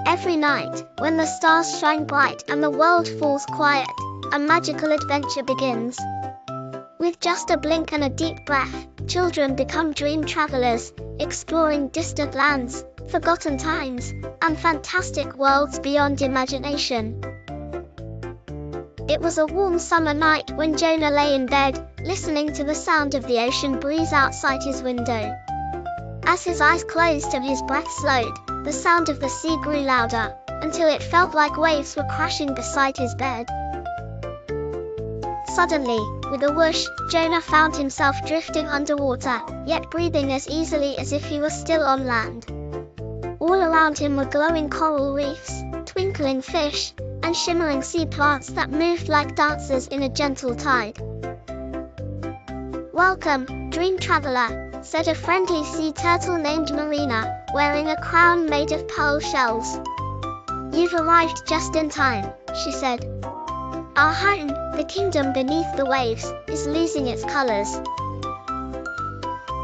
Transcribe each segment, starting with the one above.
Every night, when the stars shine bright and the world falls quiet, a magical adventure begins. With just a blink and a deep breath, children become dream travelers, exploring distant lands, forgotten times, and fantastic worlds beyond imagination. It was a warm summer night when Jonah lay in bed, listening to the sound of the ocean breeze outside his window. As his eyes closed and his breath slowed, the sound of the sea grew louder, until it felt like waves were crashing beside his bed. Suddenly, with a whoosh, Jonah found himself drifting underwater, yet breathing as easily as if he were still on land. All around him were glowing coral reefs, twinkling fish, and shimmering sea plants that moved like dancers in a gentle tide. "Welcome, dream traveler," said a friendly sea turtle named Marina, wearing a crown made of pearl shells. "You've arrived just in time," she said. "Our home, the kingdom beneath the waves, is losing its colors.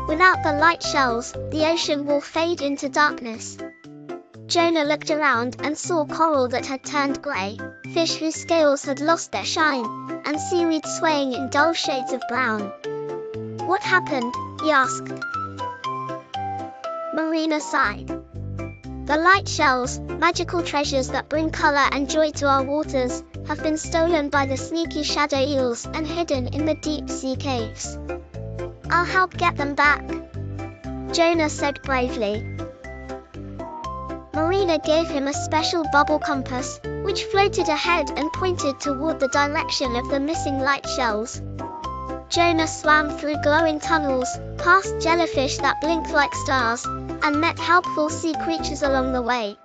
Without the light shells, the ocean will fade into darkness." Jonah looked around and saw coral that had turned gray, fish whose scales had lost their shine, and seaweed swaying in dull shades of brown. "What happened?" he asked. Marina sighed. "The light shells, magical treasures that bring color and joy to our waters, have been stolen by the sneaky shadow eels and hidden in the deep sea caves. I'll help get them back," Jonah said bravely. Marina gave him a special bubble compass, which floated ahead and pointed toward the direction of the missing light shells. Jonah swam through glowing tunnels, past jellyfish that blinked like stars, and met helpful sea creatures along the way.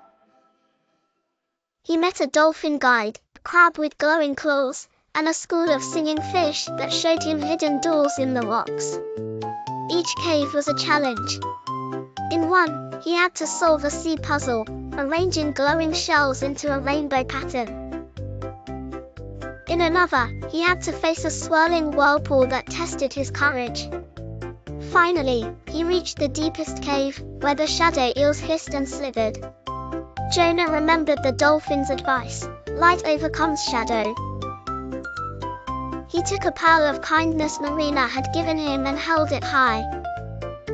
He met a dolphin guide, a crab with glowing claws, and a school of singing fish that showed him hidden doors in the rocks. Each cave was a challenge. In one, he had to solve a sea puzzle, arranging glowing shells into a rainbow pattern. In another, he had to face a swirling whirlpool that tested his courage. Finally, he reached the deepest cave, where the shadow eels hissed and slithered. Jonah remembered the dolphin's advice: light overcomes shadow. He took a pearl of kindness Marina had given him and held it high.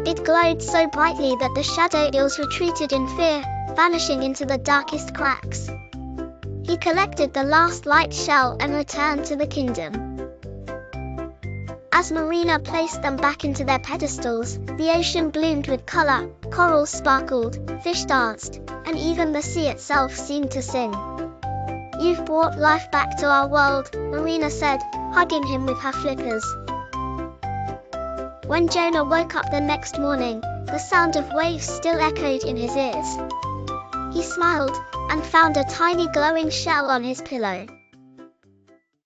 It glowed so brightly that the shadow eels retreated in fear, vanishing into the darkest cracks. He collected the last light shell and returned to the kingdom. As Marina placed them back into their pedestals, the ocean bloomed with color, corals sparkled, fish danced, and even the sea itself seemed to sing. "You've brought life back to our world," Marina said, hugging him with her flippers. When Jonah woke up the next morning, the sound of waves still echoed in his ears. He smiled, and found a tiny glowing shell on his pillow.